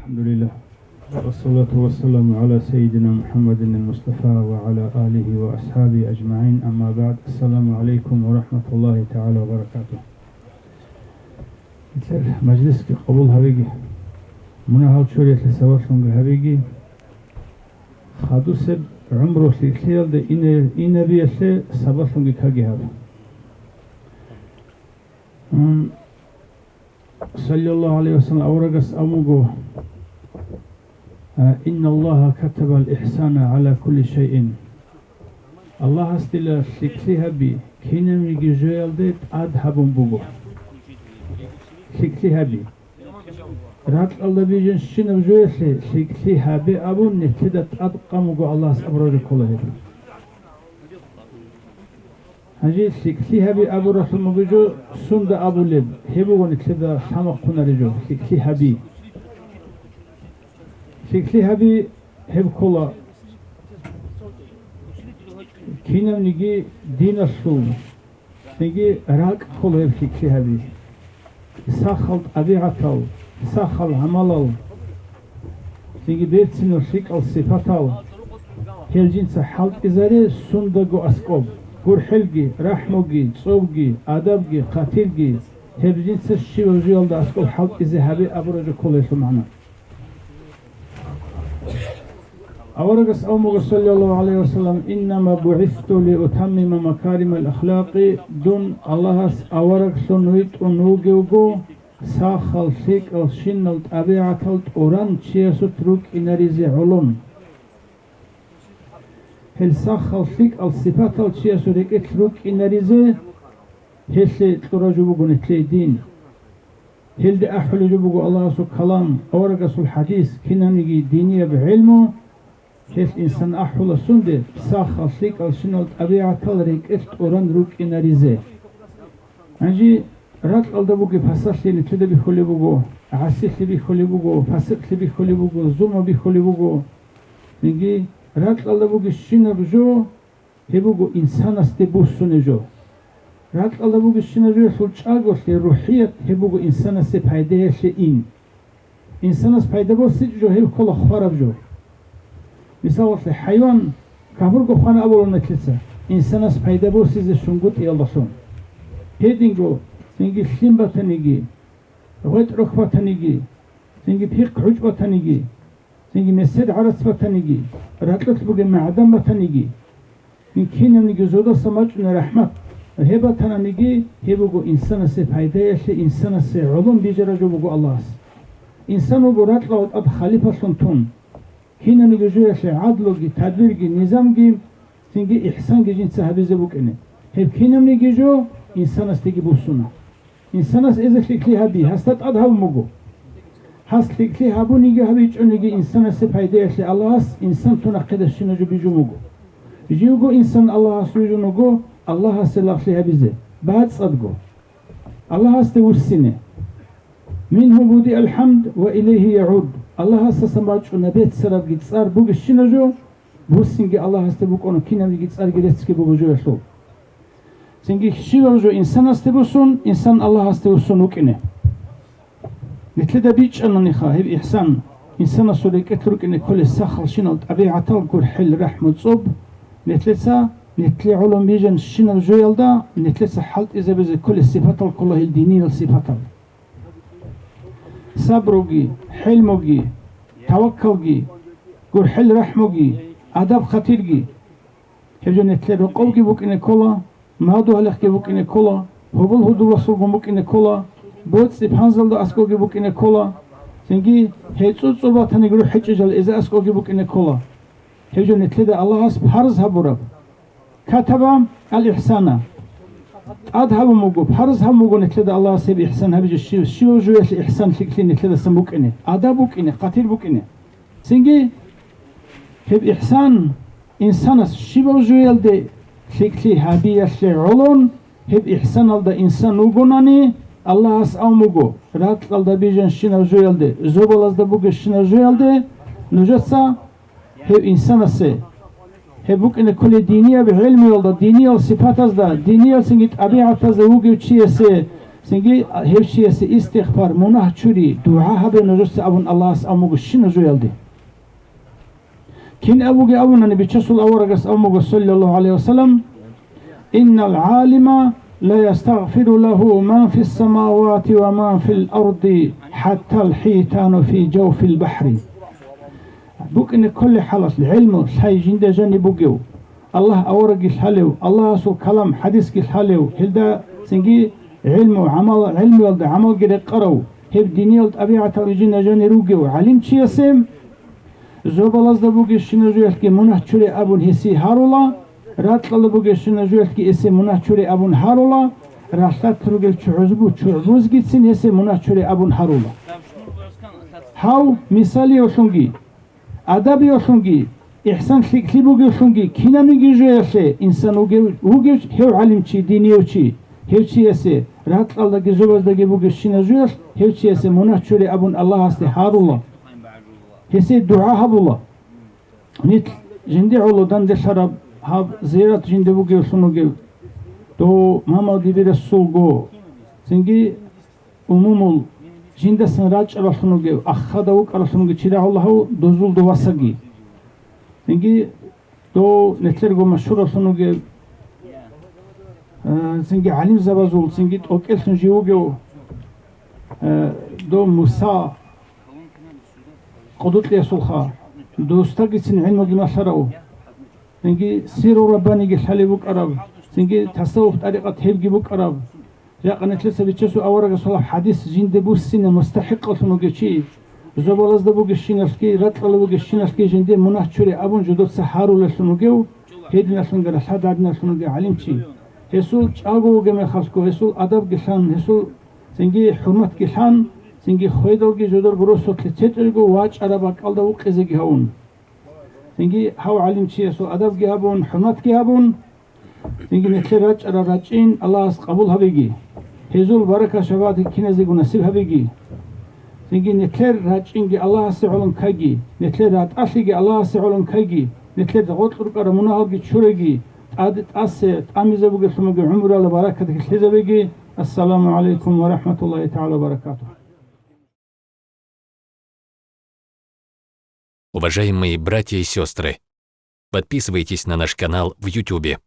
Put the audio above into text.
الحمد لله والصلاة والسلام على سيدنا محمد المصطفى وعلى آله وأصحابه أجمعين. أما بعد، السلام عليكم ورحمة الله تعالى وبركاته. مجلس قبول هبيجي مناهل شورية لسوارشونغ هبيجي خادوسب عمره سيخيال ده إن بيسه سبارشونغ كاجي هذا صلى الله عليه وسلم أورغس أموغو إن الله كتب الإحسان على كل شيء. الله استلا سيكسيها بي كينم يجي جوال ديت أدهبون بوغو سيكسيها بي رات الله بيجن شنو جوال سيكسيها بي أبون نتدت أدقاموغو الله سأبرج كله هجي سيكسيها بي أبو رسول مجو سند أبو لب هبوغو نتدا سامق كنارجو سيكسيها بي سيكسيها بي هب كلا كينام نيجي دين السوم نيجي راك كلا هب سيكسيها بي ساخل أبيعتال ساخل عملال نيجي بيرتسنو سيك الصفاتال هالجنس حالت إزاري سندقو أسكوب قر حلقي رحموغي صوبغي أدبغي قاتلغي هالجنس الشيو جيال دا أسكوب حالت إزهابي أبرجو كلا يسو معنا. أورغس أمغ صلى الله عليه وسلم إنما بعثت لأتمم مكارم الأخلاق دون الله أورغس نويت ونوغيوغو ساخل سيك الشنل أبيعتل أوران تشيسو تروك إناريزي علون هل ساخل سيك الصفاتل تشيسو ريك تروك إناريزي هل تراجبوغو نتلي دين هل دي أحلو جبوغو الله سو كلام أورغس الحديث كنا نجي دينية بعلمه هل إنسان أحول سنده ساخل سيك الشنل أبيعتل ريك أوران روك إناريزي أنجي رات الدبوغي فاسسلي نتلي بخولي بوغو عسيسلي بخولي بوغو فاسقلي بخولي بوغو زوما بخولي بوغو نجي رات الدبوغي شنر جو هبوغو إنسان استبوسونه جو رات الدبوغي شنر جو سلچاغو سي روحية هبوغو إنسان استبايده سي إنسان استبايده سي جو هب كل خراب جو مثال سي حيوان كافرغو خانه أبولو نتلسه إنسان استبايده سي شنغوت يالدسون هيدينغو سنجي سيمبا تنيجي غيت ركبة تنيجي سنجي بيق حجبة تنيجي سنجي مسد عرصبة تنيجي راتلت بوغي معدم تنيجي من كينا نيجي زودا سماج رحمة هبة تنيجي هبوغو إنسان سي فايدة سي إنسان سي علوم بيجرى جوبوغو الله إنسان وغو راتلا أب خليفة سنتون كينا نيجي جوية سي عدلوغي تدبيرغي نظامغي سنجي إحسانغي جنسة هبيزة بوكيني هب كينا نيجي جو إنسان استيجي بوسونا إنسان إذا فكري هبي هستت أدهم مجو هست فكري هبو نيجي هبيج أنيجي إنسان سبعيدة أشلي الله إنسان تنقد الشنو بيجو مجو بيجو إنسان الله سويجو نجو الله سلاخ لي هبيزه بعد صدقه الله استوسنه منه بدي الحمد وإليه يعود الله سسماج ونبيت سراب جت صار بوج الشنو جو بوسنجي الله استبوك أنا كنا بيجت صار جلست بوجو يشلو سنجي شيء جو إنسان استبوسون إنسان الله استبوسون وكنه نتلدا بيج أنا نخاهب إحسان إنسان سوليك أترك إن كل ساخل شنو طبيعة تلقى حل رحمة صوب نتلسا نتلي علوم بيجن شنو جويل دا نتلسا حلت إذا بز كل الصفات كلها الدينية الصفات صبروجي حلموجي توكلجي قر حل رحموجي أدب خطيرجي هجو نتلي بقولجي بوك إن كلها ما دو هلخ بوك إن كلا هبل هدو رسول بوك إن كلا بود سبحانزل دا أسكو بوك إن كلا سنجي هيتسو صوبا تنقلو حججل إذا أسكو بوك إن كلا هجو نتلد الله أسب حرز هبورب كتب الإحسان أدهب موجو حرز هم موجو نتلد الله أسب إحسان هبج الشيو شيو جوية الإحسان فكلي نتلد سموك إنه أدبوك إنه قتيل بوك إنه سنجي هب إحسان إنسان شيو جوية دي فكري هابي أشلي علون هب إحسان الدا إنسان نوغوناني الله أس أموغو رات الدا بيجن شنا جويل دي زوبال أز دا بوغ شنا جويل دي نجسا هب إنسان أسي هبوك إن كل دينية بعلم يلدا دينية صفات أز دا دينية سنجت أبيعة أز دا وغيو چي أسي Синги хевшиеси истихбар мунах чури дуа habe ножусе абун Аллахс амугу шиножу ялди. Кин абуги абуна наби часул аварагас амугу саллаллаху алейхи вассалам иннал алима لا يستغفر له من في السماوات وما في الأرض حتى الحيتان في جوف البحر بوك إن كل حلص العلم ساي جند جاني بوجيو الله أورق الحلو الله سو كلام حديث الحلو هلدا سنجي علم وعمل علم ولد عمل قد قرو هب ديني ولد أبيعة وجند جاني روجيو علم شيء سم زوبلاز دبوجي شنجويل كي منح شري أبو هسي هارولا راتل بوجي شنجويل كي اسم منح شري أبو هارولا راشت تروجل شعوزبو شعوز جتسين هسي منح شري أبو هارولا هاو مثالي وشونجي أدبي وشونجي إحسان شكلي بوجي وشونجي كنا نيجي جويله إنسان وجي هو علم شيء ديني وشي هو شيء هسي راتل الله جزوز دقي بوجي شنجويل هو شيء هسي منح شري أبو الله هسي هارولا هسي دعاء هبولا نيت جندي علو دند شراب هاب زيارة جندي بوجي وشونجي تو ماما دي برسول جو سنجي umumul jinde sınraç arasını gev akhadavuk arasını gev çira Allahu dozul duvasagi sengi do netler go mashhur arasını gev sengi alim zabazul sengi okelsun jiu gev do Musa qudut yasulha dostag için ilmu gimasharau sengi siru rabbani ge halibuk arab sengi tasawuf tariqat hebgi buk arab جاءنا تلسه بتشسو أورق صلاح حديث جند بوسين مستحق سنوجشي زبالز دبوجشينسكي رتل بوجشينسكي جند مناحشري أبون جدود سحارو لسنوجيو هيدنا سنجر سادنا سنوجي علمشي هسول أبو جمع خاسكو هسول أدب جسان هسول سنجي حرمت جسان سنجي خيدل جدور بروسو تلتجرجو واج أربع كالدو قزق هون سنجي هاو علمشي هسول أدب جهابون حرمت جهابون سنجي نتلراج على راجين الله قبول هبيجي هزول بركة شباب كنزي ونسيب هبيجي سنجي نتلر راجينجي الله سعولن كاجي نتلر رات أشيجي الله سعولن كاجي نتلر غوت قرقر مناهج شورجي عادت أسد أميز بوجي سمجي عمره لبركة كحزبيجي السلام عليكم ورحمة الله تعالى وبركاته. Уважаемые братья и сестры, подписывайтесь на наш канал в YouTube.